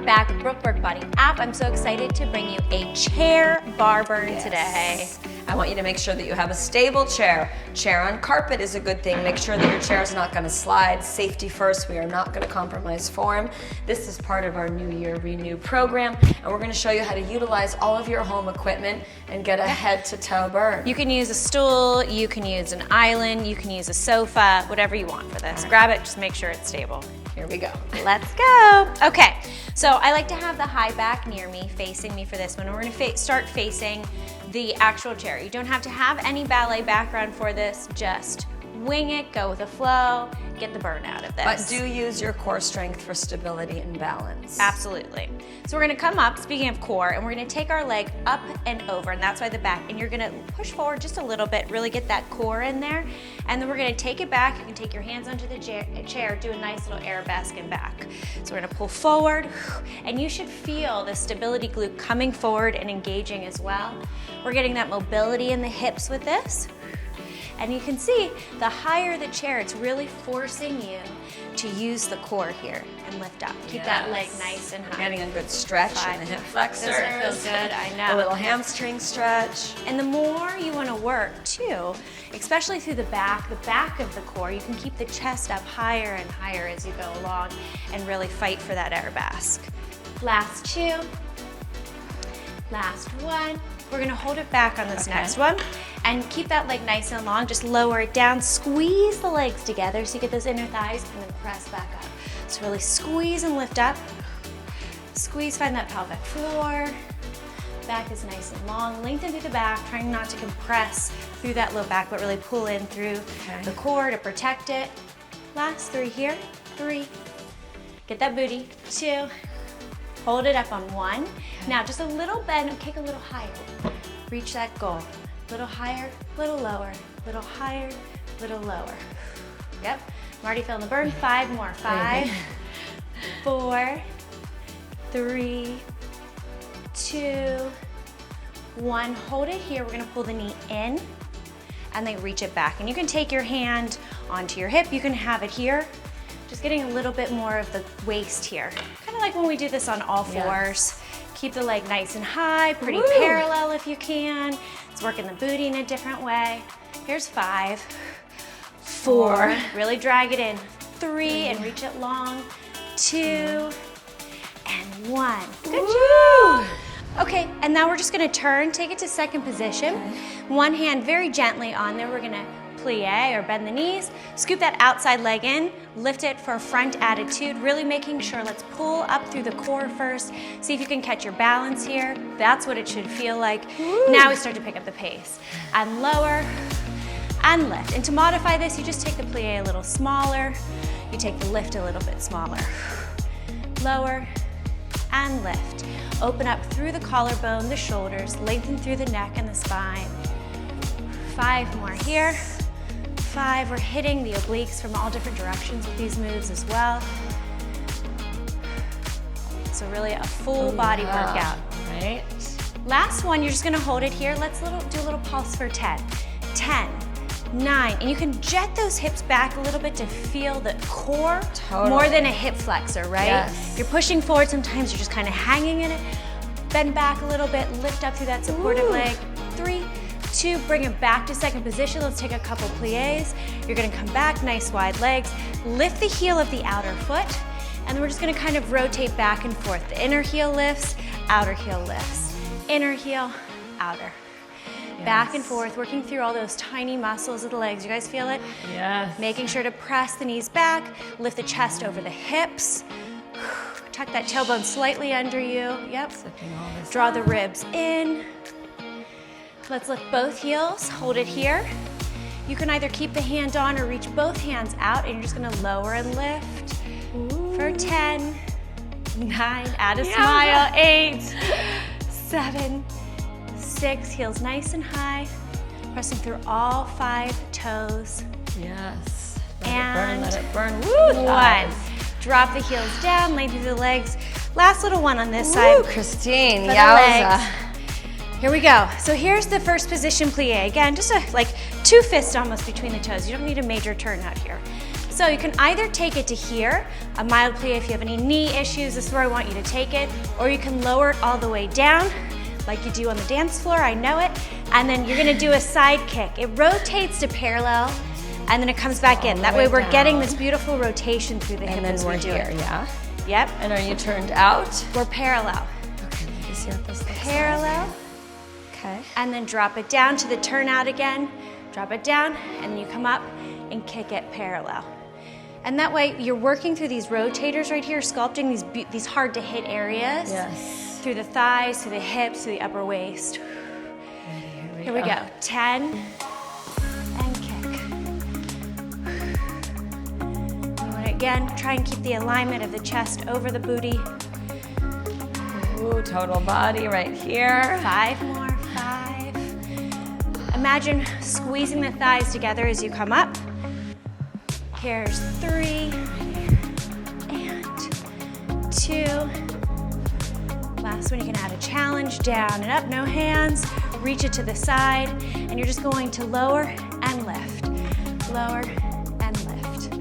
back with Brooke Burke Body App. I'm so excited to bring you a chair bar burn today. I want you to make sure that you have a stable chair. Chair on carpet is a good thing. Make sure that your chair is not going to slide. Safety first. We are not going to compromise form. This is part of our New Year Renew program, and we're going to show you how to utilize all of your home equipment and get a head-to-toe burn. You can use a stool, you can use an island, you can use a sofa, whatever you want for this. Grab it, just make sure it's stable. Here we go. Let's go. Okay, so I like to have the high back near me, facing me for this one. We're gonna start facing the actual chair. You don't have to have any ballet background for this, just wing it, go with the flow, get the burn out of this. But do use your core strength for stability and balance. Absolutely. So we're gonna come up, speaking of core, and we're gonna take our leg up and over, and that's why the back, and you're gonna push forward just a little bit, really get that core in there, and then we're gonna take it back. You can take your hands onto the chair, do a nice little arabesque and back. So we're gonna pull forward, and you should feel the stability glute coming forward and engaging as well. We're getting that mobility in the hips with this. And you can see the higher the chair, it's really forcing you to use the core here and lift up. Keep that leg nice and high. Getting a good stretch in the hip flexors. Doesn't it feel good? I know. A little hamstring stretch. And the more you want to work too, especially through the back of the core, you can keep the chest up higher and higher as you go along and really fight for that arabesque. Last two. Last one. We're gonna hold it back on this next one and keep that leg nice and long. Just lower it down, squeeze the legs together so you get those inner thighs, and then press back up. So really squeeze and lift up. Squeeze, find that pelvic floor. Back is nice and long. Lengthen through the back, trying not to compress through that low back, but really pull in through the core to protect it. Last three here. 3. Get that booty. 2. Hold it up on 1. Now just a little bend, kick a little higher. Reach that goal. Little higher, little lower, little higher, little lower. Yep, I'm already feeling the burn. 5 more. 5, 4, 3, 2, 1. Hold it here. We're gonna pull the knee in and then reach it back. And you can take your hand onto your hip. You can have it here. Just getting a little bit more of the waist here. Kind of like when we do this on all fours. Keep the leg nice and high, pretty parallel if you can. It's working the booty in a different way. Here's 5, 4, really drag it in. 3, and reach it long. 2, and 1. Good job. Okay, and now we're just gonna turn, take it to second position. One hand very gently on there. We're gonna plie or bend the knees, scoop that outside leg in, lift it for a front attitude, really making sure, let's pull up through the core first, see if you can catch your balance here. That's what it should feel like. Now we start to pick up the pace. And lower, and lift. And to modify this, you just take the plie a little smaller, you take the lift a little bit smaller. Lower, and lift. Open up through the collarbone, the shoulders, lengthen through the neck and the spine. 5 more here. 5, we're hitting the obliques from all different directions with these moves as well. So really a full body workout. Right. Last one, you're just gonna hold it here. Let's do a little pulse for 10. 10, 9, and you can jet those hips back a little bit to feel the core more than a hip flexor, right? Yes. You're pushing forward, sometimes you're just kind of hanging in it. Bend back a little bit, lift up through that supportive leg. 3, 2, bring it back to second position. Let's take a couple plies. You're gonna come back, nice wide legs. Lift the heel of the outer foot, and we're just gonna kind of rotate back and forth. The inner heel lifts, outer heel lifts. Inner heel, outer. Back and forth, working through all those tiny muscles of the legs. You guys feel it? Yes. Making sure to press the knees back, lift the chest over the hips. Tuck that tailbone slightly under you. Yep. Draw the ribs in. Let's lift both heels, hold it here. You can either keep the hand on or reach both hands out, and you're just gonna lower and lift for 10, 9, add a smile, 8, 7, 6, heels nice and high, pressing through all 5 toes. Yes. Let it burn. Woo! 1. Drop the heels down, lengthen the legs. Last little one on this side. Christine, for the yowza. legs. Here we go. So here's the first position plie. Again, just like 2 fists almost between the toes. You don't need a major turn out here. So you can either take it to here, a mild plie if you have any knee issues, this is where I want you to take it, or you can lower it all the way down, like you do on the dance floor, I know it, and then you're gonna do a side kick. It rotates to parallel, and then it comes back in. That way we're getting this beautiful rotation through the hip as we do it. Yeah. Yep. And are you turned out? We're parallel. Okay, let me see what this looks like. Parallel. Okay. And then drop it down to the turnout again. Drop it down, and then you come up and kick it parallel. And that way you're working through these rotators right here, sculpting these hard to hit areas. Yes. Through the thighs, through the hips, through the upper waist. Here we go. 10 and kick. And again, try and keep the alignment of the chest over the booty. Ooh, total body right here. 5 more, 5. Imagine squeezing the thighs together as you come up. Here's 3 and 2. Last one, you can add a challenge, down and up, no hands. Reach it to the side, and you're just going to lower and lift. Lower and lift.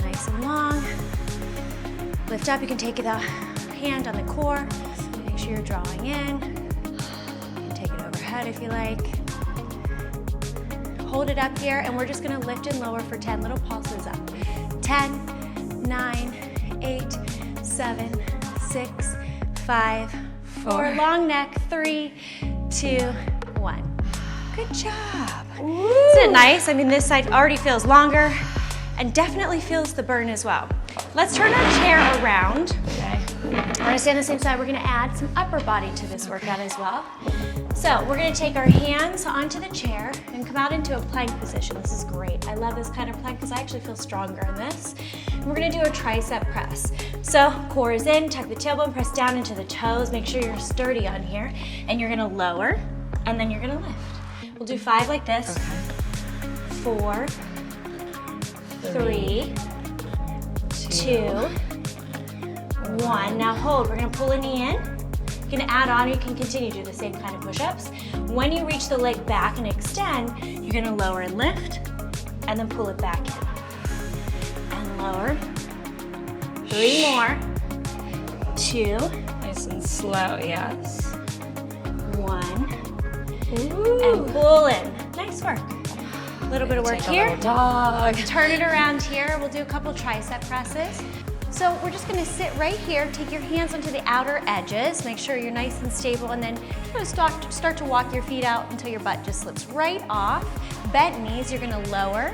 Nice and long. Lift up, you can take the hand on the core. Make sure you're drawing in. You can take it overhead if you like. Hold it up here, and we're just gonna lift and lower for 10 little pulses up. 10, 9, 8, 7, 6, 5, 4. Long neck, 3, 2, 1. Good job. Ooh. Isn't it nice? I mean, this side already feels longer and definitely feels the burn as well. Let's turn our chair around. Okay. We're gonna stay on the same side. We're gonna add some upper body to this workout as well. So we're gonna take our hands onto the chair and come out into a plank position. This is great. I love this kind of plank because I actually feel stronger in this. And we're gonna do a tricep press. So core is in, tuck the tailbone, press down into the toes. Make sure you're sturdy on here. And you're gonna lower, and then you're gonna lift. We'll do 5 like this. Okay. 4, 3, 2, 1. Now hold, we're gonna pull a knee in. You can add on, or you can continue to do the same kind of push-ups. When you reach the leg back and extend, you're gonna lower and lift, and then pull it back in. And lower. 3 more. 2. Nice and slow, yes. 1. Ooh. And pull in. Nice work. A little bit of work here. Take a little dog. Turn it around here. We'll do a couple tricep presses. So we're just gonna sit right here, take your hands onto the outer edges, make sure you're nice and stable, and then start to walk your feet out until your butt just slips right off. Bent knees, you're gonna lower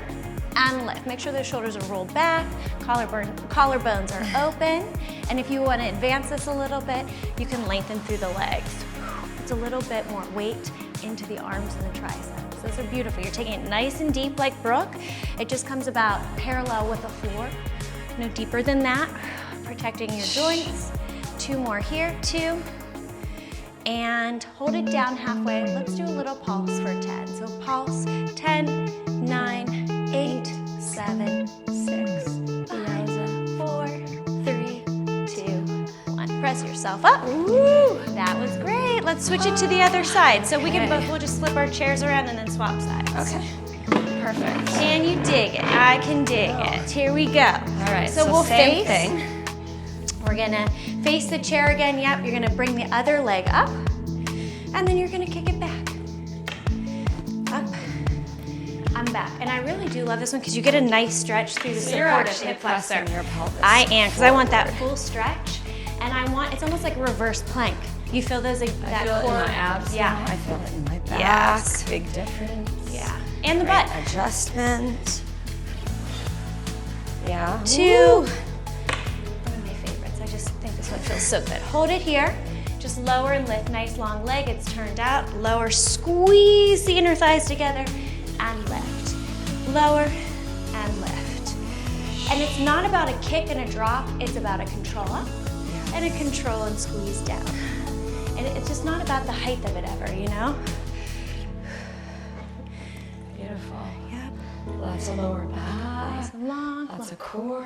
and lift. Make sure the shoulders are rolled back, collarbones are open, and if you wanna advance this a little bit, you can lengthen through the legs. It's a little bit more weight into the arms and the triceps. Those are beautiful. You're taking it nice and deep like Brooke. It just comes about parallel with the floor. No deeper than that, protecting your joints. 2 more here, 2. And hold it down halfway. Let's do a little pulse for 10. So pulse, 10, 9, 8, 7, 6, 5, 4, 3, 2, 1. Press yourself up. Ooh, that was great. Let's switch it to the other side. So we can both, we'll just flip our chairs around and then swap sides. Okay. Perfect. Can you dig it? I can dig it. Here we go. All right, so we'll same face. Thing. We're gonna face the chair again. Yep, you're gonna bring the other leg up, and then you're gonna kick it back. Up. I'm back. And I really do love this one because you get a nice stretch through the supportive hip flexor. Your pelvis. I am, because I want that full stretch, and I want, it's almost like a reverse plank. You feel those, that I feel core? it in my abs. Yeah. Now. I feel it in my back. Yes. Big difference. Yeah. And the Great butt. Adjustment. Yeah. 2. One of my favorites. I just think this one feels so good. Hold it here. Just lower and lift. Nice long leg. It's turned out. Lower. Squeeze the inner thighs together and lift. Lower and lift. And it's not about a kick and a drop. It's about a control up and a control and squeeze down. And it's just not about the height of it ever, you know? Beautiful. Yep. Lots of lower back. Nice and long. Lots of core.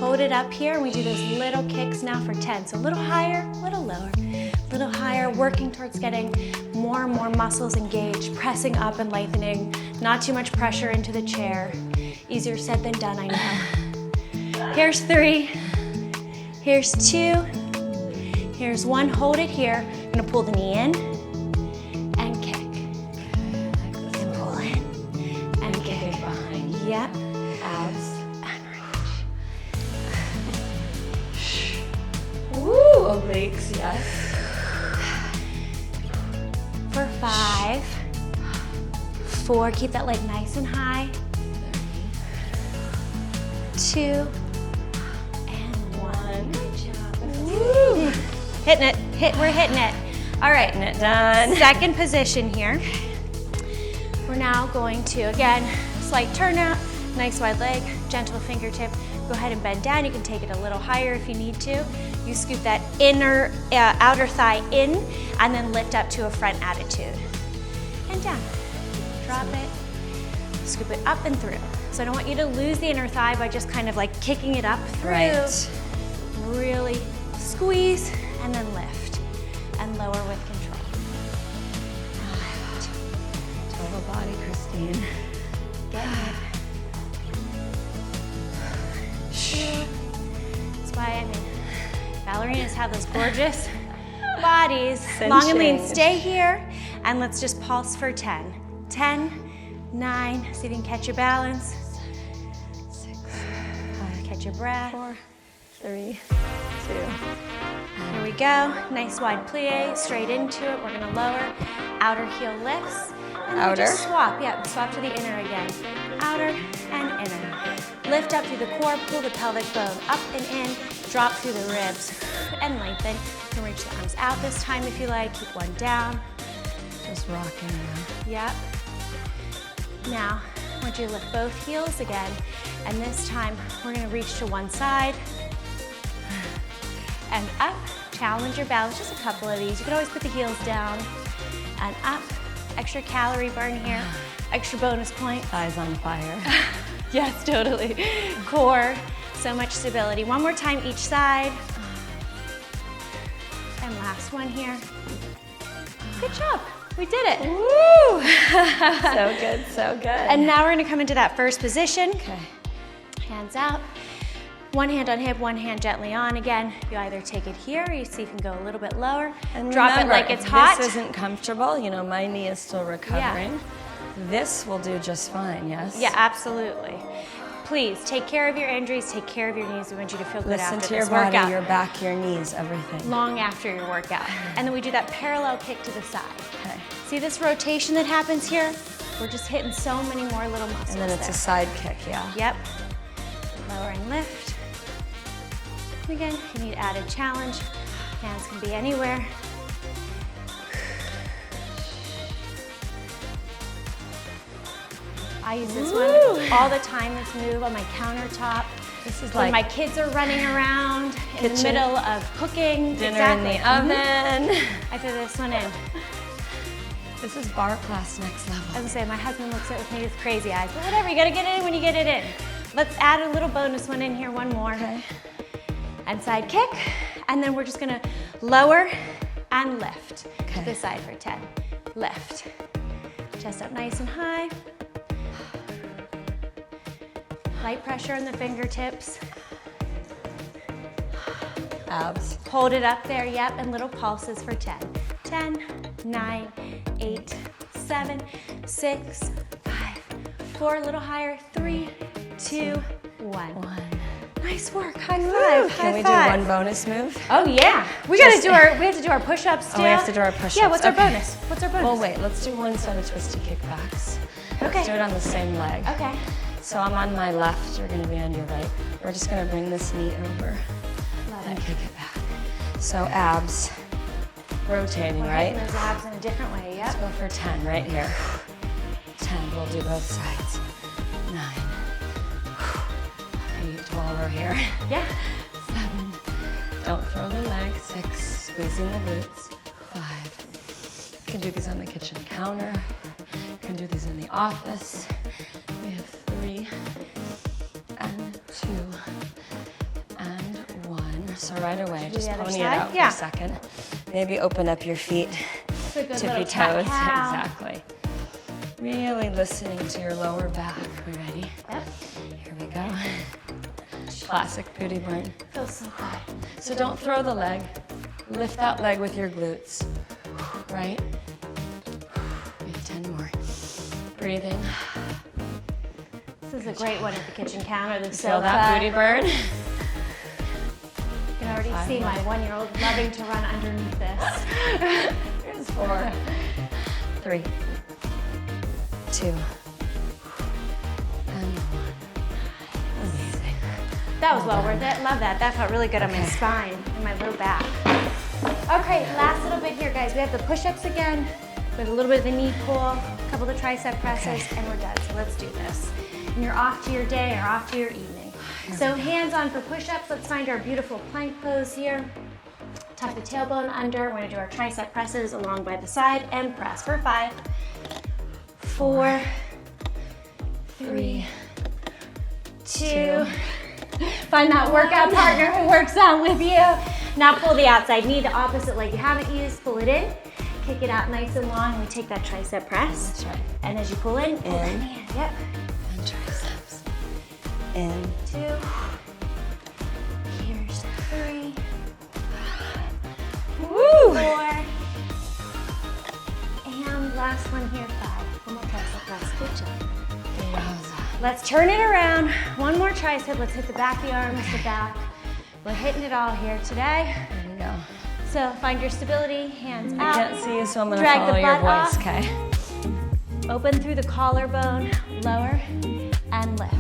Hold it up here, and we do those little kicks now for 10. So a little higher, a little lower, a little higher, working towards getting more and more muscles engaged, pressing up and lengthening, not too much pressure into the chair. Easier said than done, I know. Here's 3, here's 2, here's 1, hold it here. I'm gonna pull the knee in and kick. And pull in and kick. Behind. Yep. Abs. And reach. Woo, obliques, yes. For 5, 4, keep that leg nice and high. 2, and 1. Good job. Woo. Hitting it, we're hitting it. All right, Getting it done. second position here. We're now going to, again, slight turnout, nice wide leg, gentle fingertip. Go ahead and bend down. You can take it a little higher if you need to. You scoop that outer thigh in, and then lift up to a front attitude. And down. Drop it. Scoop it up and through. So I don't want you to lose the inner thigh by just kind of like kicking it up through. Right. Really squeeze and then lift and lower with control. Total body, Christine. Get it. That's why, I mean, ballerinas have those gorgeous bodies. Long and lean. Stay here, and let's just pulse for 10. 10, 9, see if you can catch your balance. 6, 5, catch your breath. 4, 3, 2. Here we go. Nice wide plie, straight into it. We're gonna lower. Outer heel lifts. And then we just swap. Yeah, swap to the inner again. Outer and inner. Lift up through the core, pull the pelvic bone up and in, drop through the ribs, and lengthen. You can reach the arms out this time if you like. Keep one down. Just rocking now. Yep. Now, I want you to lift both heels again, and this time we're gonna reach to one side and up. Challenge your balance, just a couple of these. You can always put the heels down and up. Extra calorie burn here, extra bonus point. Thighs on fire. Yes, totally. Core, so much stability. One more time each side. And last one here. Good job, we did it. Woo! So good, so good. And now we're gonna come into that first position. Okay. Hands out. One hand on hip, one hand gently on. Again, you either take it here or you see if you can go a little bit lower. And drop remember, it like it's if hot. this isn't comfortable, you know, my knee is still recovering. This will do just fine, yes? Yeah, absolutely. Please take care of your injuries, take care of your knees. We want you to feel good after Listen to your this body, workout. your back, your knees, everything. Long after your workout. And then we do that parallel kick to the side. Okay. See this rotation that happens here? We're just hitting so many more little muscles. And then it's there. a side kick, yeah. Yep. Lower and lift. And again, if you need added challenge, hands can be anywhere. I use this one all the time, this move on my countertop. This is when like my kids are running around in the middle of cooking. dinner exactly. in the oven. I throw this one in. This is bar class next level. I was gonna say, my husband looks at it with me with crazy eyes, but whatever, you gotta get it in when you get it in. Let's add a little bonus one in here, one more. Okay. And side kick, and then we're just gonna lower and lift to the side for 10. Lift. Chest up nice and high. Light pressure on the fingertips. Abs. Hold it up there, yep, and little pulses for 10. 10, 9, 8, 7, 6, 5, 4, a little higher, 3, 2, 1. Nice work, high five, Can we do one bonus move? Oh yeah, we have to do our push-ups too. Oh, we have to do our push-ups. Yeah, what's our Okay. bonus? What's our bonus? Well, wait, let's do one set of twisty kickbacks. Okay. Let's do it on the same leg. Okay. So I'm on my left, you're gonna be on your right. We're just gonna bring this knee over and kick it back. So abs, rotating, We're right? hitting those abs in a different way, yep. Let's go for 10 right here. 10, we'll do both sides. 9, 8, while we're here. Yeah. 7, don't throw the leg. 6, squeezing the glutes. 5, you can do these on the kitchen counter. You can do these in the office. We have 3, and 2, and 1. So right away, just the other pony it side? out Yeah. for a second. We Maybe open up your feet, It's a good tippy little toes. cat-cow. Exactly. Really listening to your lower back. We ready? Yep. Here we go. Classic booty burn. Feels so good. So don't throw the leg. Lift that leg with your glutes. Right? We have 10 more. Breathing. This is a great one at the kitchen counter. The Feel that booty burn? You can already see my 1-year-old loving to run underneath this. Here's 4, 3, 2, and 1. Amazing. That was well worth it. Love that. That felt really good on my spine and my low back. Okay, last little bit here, guys. We have the push-ups again with a little bit of the knee pull, a couple of the tricep presses, and we're done. So let's do this. And you're off to your day or off to your evening. So hands on for push-ups. Let's find our beautiful plank pose here. Tuck the tailbone under. We're gonna do our tricep presses along by the side and press for 5, 4, 3, 2. Find that workout partner who works out with you. Now pull the outside knee, the opposite leg you haven't used. Pull it in, kick it out nice and long. We take that tricep press. That's right. And as you pull in, pull in. Yep. And triceps. And 2. Here's 3. woo! 4. And last one here, 5. One more tricep press. Good job. Let's turn it around. One more tricep. Let's hit the back of the arms, the back. We're hitting it all here today. There we go. So find your stability, hands I out. can't see you, so I'm gonna Drag follow the your butt voice, off. okay? Open through the collarbone, lower, and lift.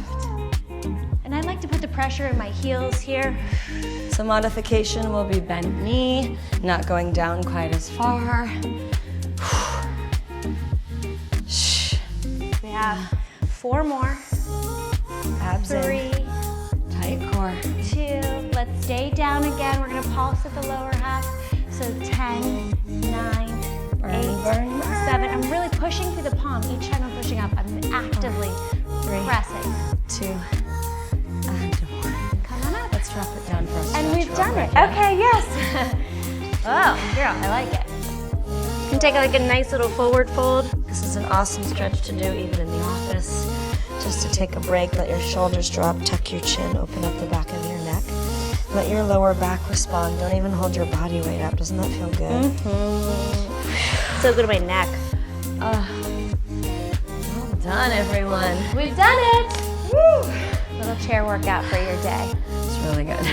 And I like to put the pressure in my heels here. So modification will be bent knee, not going down quite as far. We have 4 more. Abs 3, in, tight core. 2. Let's stay down again. We're gonna pulse at the lower half. So 10, 9, Burn, 8, burn, burn. 7. I'm really pushing through the palm. Each time I'm pushing up, I'm actively 3, pressing. 2, and 1. Come on up. Let's drop it down for us. And we've done it. Okay, yes. Oh, girl, I like it. You can take like a nice little forward fold. This is an awesome stretch to do even in the office. Just to take a break, let your shoulders drop, tuck your chin, open up the back of your neck. Let your lower back respond. Don't even hold your body weight up. Doesn't that feel good? So good on my neck. Well done, everyone. We've done it. Woo. Little chair workout for your day. It's really good.